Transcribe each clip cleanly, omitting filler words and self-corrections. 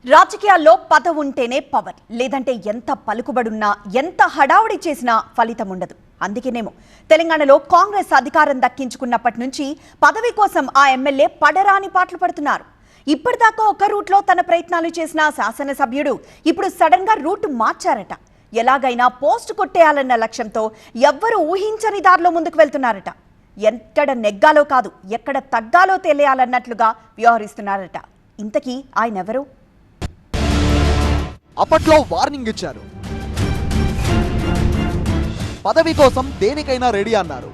రాజకీయాల్లో పదవి ఉంటేనే పవర్, లేదంటే ఎంత పలుకుబడున్నా ఎంత హడావుడి చేసినా ఫలితం ఉండదు. అందుకేనేమో తెలంగాణలో కాంగ్రెస్ అధికారం దక్కించుకున్నప్పటి నుంచి పదవి కోసం ఆ ఎమ్మెల్యే పడరాని పాటలు పడుతున్నారు. ఇప్పటిదాకా ఒక రూట్లో తన ప్రయత్నాలు చేసిన శాసనసభ్యుడు ఇప్పుడు సడన్ గా రూట్ మార్చారట. ఎలాగైనా పోస్ట్ కొట్టేయాలన్న లక్ష్యంతో ఎవ్వరూ ఊహించని దారిలో ముందుకు వెళ్తున్నారట. ఎక్కడ నెగ్గాలో కాదు, ఎక్కడ తగ్గాలో తెలియాలన్నట్లుగా వ్యవహరిస్తున్నారట. ఇంతకీ ఆయన ఎవరు? అప్పట్లో వార్నింగ్ ఇచ్చారు, పదవి కోసం దేనికైనా రెడీ అన్నారు.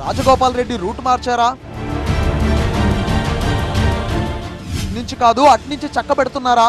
రాజగోపాల్ రెడ్డి రూట్ మార్చారా? నుంచి కాదు అట్నుంచి చక్కబెడుతున్నారా?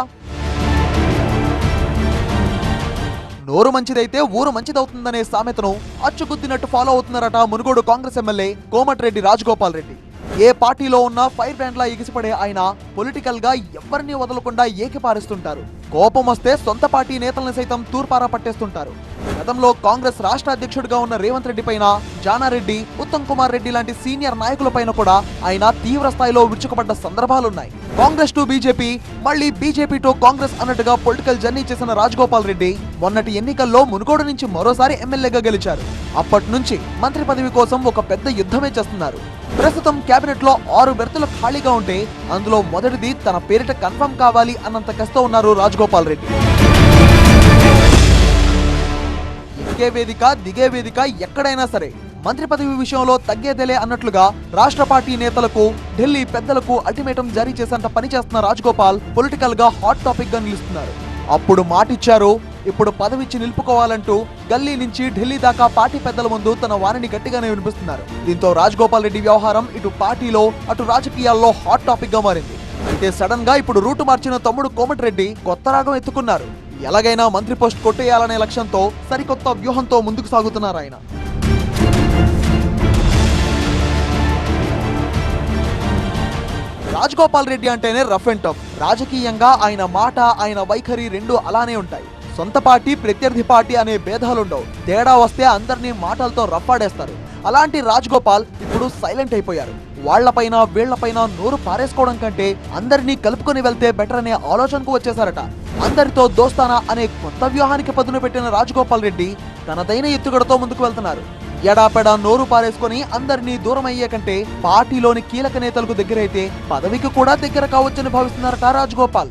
నోరు మంచిదైతే ఊరు మంచిదవుతుందనే సామెతను అచ్చుగుద్దినట్టు ఫాలో అవుతున్నారట మునుగోడు కాంగ్రెస్ ఎమ్మెల్యే కోమటిరెడ్డి రాజగోపాల్ రెడ్డి. ఏ పార్టీలో ఉన్న ఫైర్ బ్రాండ్ లా ఎగిసిపడే ఆయన పొలిటికల్ గా ఎవరిని వదలకుండా ఏకిపారిస్తుంటారు. కోపం వస్తే సొంత పార్టీ నేతలను సైతం తూర్పారా పట్టేస్తుంటారు. గతంలో కాంగ్రెస్ రాష్ట్ర అధ్యక్షుడిగా ఉన్న రేవంత్ రెడ్డి పైన, జానారెడ్డి, ఉత్తమ్ కుమార్ రెడ్డి లాంటి సీనియర్ నాయకుల పైన కూడా ఆయన తీవ్ర స్థాయిలో విరుచుకుపడ్డ సందర్భాలున్నాయి. కాంగ్రెస్ టు బీజేపీ, మళ్ళీ బీజేపీ టు కాంగ్రెస్ అన్నట్టుగా పొలిటికల్ జర్నీ చేసిన రాజగోపాల్ రెడ్డి మొన్నటి ఎన్నికల్లో మునుగోడు నుంచి మరోసారి ఎమ్మెల్యేగా గెలిచారు. అప్పటి నుంచి మంత్రి పదవి కోసం ఒక పెద్ద యుద్ధమే చేస్తున్నారు. ప్రస్తుతం కేబినెట్ లో 6 బెర్తులు ఖాళీగా ఉంటే అందులో మొదటిది తన పేరిట కన్ఫర్మ్ కావాలి అన్నంత కష్టం ఉన్నారు రాజగోపాల్ రెడ్డి. ఎక్కే వేదిక, దిగే వేదిక ఎక్కడైనా సరే మంత్రి పదవి విషయంలో తగ్గేదేలే అన్నట్లుగా రాష్ట్ర పార్టీ నేతలకు, ఢిల్లీ పెద్దలకు అల్టిమేటం జారీ చేసేంత పని చేస్తున్న రాజగోపాల్ పొలిటికల్ గా హాట్ టాపిక్ గా నిలుస్తున్నారు. అప్పుడు మాటిచ్చారు, ఇప్పుడు పదవిచ్చి నిలుపుకోవాలంటూ గల్లీ నుంచి ఢిల్లీ దాకా పార్టీ పెద్దల ముందు తన వాణిని గట్టిగానే వినిపిస్తున్నారు. దీంతో రాజగోపాల్ రెడ్డి వ్యవహారం ఇటు పార్టీలో అటు రాజకీయాల్లో హాట్ టాపిక్ గా మారింది. అయితే సడన్ గా ఇప్పుడు రూటు మార్చిన తమ్ముడు కోమటిరెడ్డి కొత్త రాగం ఎత్తుకున్నారు. ఎలాగైనా మంత్రి పోస్ట్ కొట్టేయాలనే లక్ష్యంతో సరికొత్త వ్యూహంతో ముందుకు సాగుతున్నారు ఆయన. రాజగోపాల్ రెడ్డి అంటేనే రఫ్ అండ్ టఫ్. రాజకీయంగా ఆయన మాట, ఆయన వైఖరి రెండు అలానే ఉంటాయి. సొంత పార్టీ, ప్రత్యర్థి పార్టీ అనే భేదాలుండవు. తేడా వస్తే అందరినీ మాటలతో రప్పాడేస్తారు. అలాంటి రాజగోపాల్ ఇప్పుడు సైలెంట్ అయిపోయారు. వాళ్లపైన వీళ్లపైన నోరు పారేసుకోవడం కంటే అందరినీ కలుపుకొని వెళ్తే బెటర్ అనే ఆలోచనకు వచ్చేసారట. అందరితో దోస్తానా అనే కొత్త వ్యూహానికి పదును పెట్టిన రాజగోపాల్ రెడ్డి తనదైన ఎత్తుగడతో ముందుకు వెళ్తున్నారు. ఎడాపెడా నోరు పారేసుకొని అందరినీ దూరం అయ్యే కంటే పార్టీలోని కీలక నేతలకు దగ్గరైతే పదవికి కూడా దగ్గర కావచ్చని భావిస్తున్నారట రాజగోపాల్.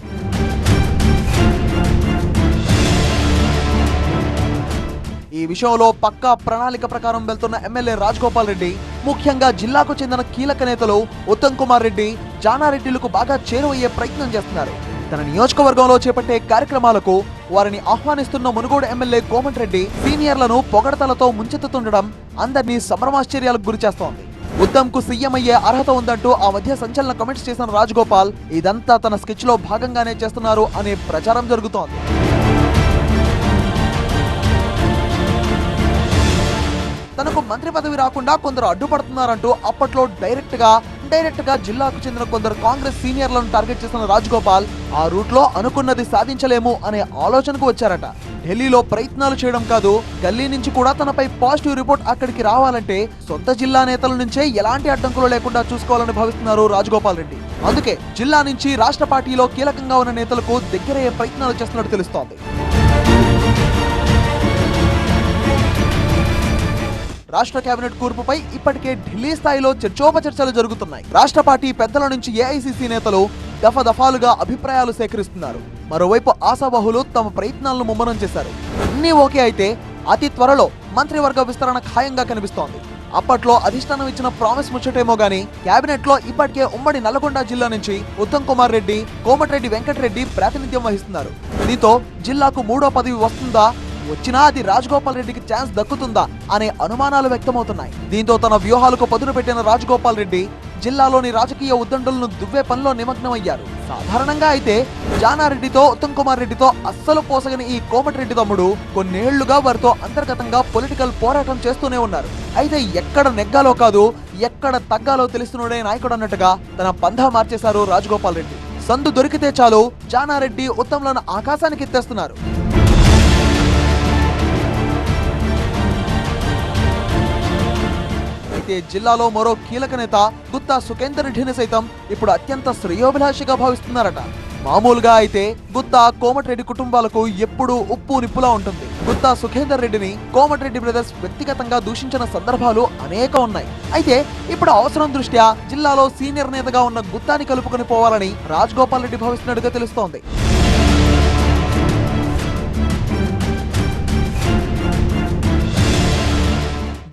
ఈ విషయంలో పక్కా ప్రణాళిక ప్రకారం వెళ్తున్న ఎమ్మెల్యే రాజగోపాల్ రెడ్డి ముఖ్యంగా జిల్లాకు చెందిన కీలక నేతలు ఉత్తమ్ కుమార్ రెడ్డి, జానారెడ్డిలకు బాగా చేరువయ్యే ప్రయత్నం చేస్తున్నారు. తన నియోజకవర్గంలో చేపట్టే కార్యక్రమాలకు వారిని ఆహ్వానిస్తున్న మునుగోడు ఎమ్మెల్యే కోమటిరెడ్డి సీనియర్లను పొగడతలతో ముంచెత్తుతుండడం అందరినీ సంభ్రమాశ్చర్యాలకు గురి చేస్తోంది. ఉత్తమ్ కు సీఎం అయ్యే అర్హత ఉందంటూ ఆ మధ్య సంచలన కమెంట్స్ చేసిన రాజగోపాల్ ఇదంతా తన స్కెచ్ లో భాగంగానే చేస్తున్నారు అనే ప్రచారం జరుగుతోంది. తనకు మంత్రి పదవి రాకుండా కొందరు అడ్డుపడుతున్నారంటూ అప్పట్లో డైరెక్ట్ గా జిల్లాకు చెందిన కొందరు కాంగ్రెస్ సీనియర్లను టార్గెట్ చేసిన రాజగోపాల్ ఆ రూట్ లో అనుకున్నది సాధించలేము అనే ఆలోచనకు వచ్చారట. ఢిల్లీలో ప్రయత్నాలు చేయడం కాదు, గల్లీ నుంచి కూడా తనపై పాజిటివ్ రిపోర్ట్ అక్కడికి రావాలంటే సొంత జిల్లా నేతల నుంచే ఎలాంటి అడ్డంకులు లేకుండా చూసుకోవాలని భావిస్తున్నారు రాజగోపాల్ రెడ్డి. అందుకే జిల్లా నుంచి రాష్ట్ర పార్టీలో కీలకంగా ఉన్న నేతలకు దగ్గరయ్యే ప్రయత్నాలు చేస్తున్నట్టు తెలుస్తోంది. రాష్ట్ర కేబినెట్ కూర్పుపై ఇప్పటికే ఢిల్లీ స్థాయిలో చర్చోపచర్చలు జరుగుతున్నాయి. రాష్ట్ర పార్టీ పెద్దల నుంచి ఏఐసీసీ నేతలు దఫాలుగా అభిప్రాయాలు సేకరిస్తున్నారు. మరోవైపు ఆశావహులు తమ ప్రయత్నాలను ముమ్మరం చేశారు. అన్నీ ఓకే అయితే అతి త్వరలో మంత్రివర్గ విస్తరణ ఖాయంగా కనిపిస్తోంది. అప్పట్లో అధిష్టానం ఇచ్చిన ప్రామిస్ ముచ్చటేమో గానీ కేబినెట్ లో ఇప్పటికే ఉమ్మడి నల్గొండ జిల్లా నుంచి ఉత్తమ్ కుమార్ రెడ్డి, కోమటిరెడ్డి వెంకటరెడ్డి ప్రాతినిధ్యం వహిస్తున్నారు. దీంతో జిల్లాకు 3వ పదవి వస్తుందా, వచ్చినా అది రాజగోపాల్ రెడ్డికి ఛాన్స్ దక్కుతుందా అనే అనుమానాలు వ్యక్తమవుతున్నాయి. దీంతో తన వ్యూహాలకు పదును పెట్టిన రాజగోపాల్ రెడ్డి జిల్లాలోని రాజకీయ ఉద్దండులను దువ్వే పనిలో నిమగ్నమయ్యారు. సాధారణంగా అయితే జానారెడ్డితో, ఉత్తమ్ కుమార్ రెడ్డితో అస్సలు పోసగని ఈ కోమటిరెడ్డి తమ్ముడు కొన్నేళ్లుగా వారితో అంతర్గతంగా పొలిటికల్ పోరాటం చేస్తూనే ఉన్నారు. అయితే ఎక్కడ నెగ్గాలో కాదు, ఎక్కడ తగ్గాలో తెలుస్తున్నడే నాయకుడు అన్నట్టుగా తన పంధా మార్చేశారు రాజగోపాల్ రెడ్డి. సందు దొరికితే చాలు జానారెడ్డి, ఉత్తమ్లను ఆకాశానికి ఎత్తేస్తున్నారు. అయితే జిల్లాలో మరో కీలక నేత గుత్తా సుఖేందర్ రెడ్డిని సైతం ఇప్పుడు అత్యంత శ్రేయోభిలాషిగా భావిస్తున్నారట. మామూలుగా అయితే గుత్తా కోమటిరెడ్డి కుటుంబాలకు ఎప్పుడూ ఉప్పు నిప్పులా ఉంటుంది. గుత్తా సుఖేందర్ రెడ్డిని కోమటిరెడ్డి బ్రదర్స్ వ్యక్తిగతంగా దూషించిన సందర్భాలు అనేక ఉన్నాయి. అయితే ఇప్పుడు అవసరం దృష్ట్యా జిల్లాలో సీనియర్ నేతగా ఉన్న గుత్తాని కలుపుకొని పోవాలని రాజగోపాల్ రెడ్డి భావిస్తున్నట్టుగా తెలుస్తోంది.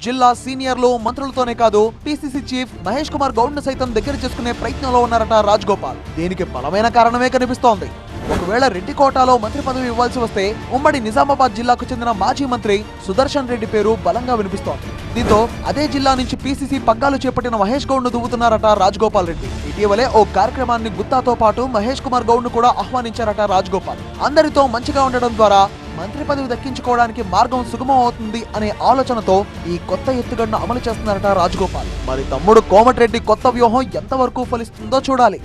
జిల్లా సీనియర్లు మంత్రులతోనే కాదు పిసిసి చీఫ్ మహేష్ కుమార్ గౌడ్ ను సైతం దగ్గర చేసుకునే ప్రయత్నంలో ఉన్నారట రాజగోపాల్. దీనికి బలమైన కారణమే కనిపిస్తోంది. ఒకవేళ రెడ్డి కోటాలో మంత్రి పదవి ఇవ్వాల్సి వస్తే ఉమ్మడి నిజామాబాద్ జిల్లాకు చెందిన మాజీ మంత్రి సుదర్శన్ రెడ్డి పేరు బలంగా వినిపిస్తోంది. దీంతో అదే జిల్లా నుంచి పిసిసి పగ్గాలు చేపట్టిన మహేష్ గౌడ్ ను దువ్వుతున్నారట రాజగోపాల్ రెడ్డి. ఇటీవలే ఓ కార్యక్రమాన్ని గుత్తాతో పాటు మహేష్ కుమార్ గౌడ్ ను కూడా ఆహ్వానించారట రాజగోపాల్. అందరితో మంచిగా ఉండడం ద్వారా మంత్రి పదవి దక్కించుకోవడానికి మార్గం సుగమం అవుతుంది అనే ఆలోచనతో ఈ కొత్త ఎత్తుగడను అమలు చేస్తున్నారట రాజగోపాల్. మరి తమ్ముడు కోమటిరెడ్డి కొత్త వ్యూహం ఎంతవరకు ఫలిస్తుందో చూడాలి.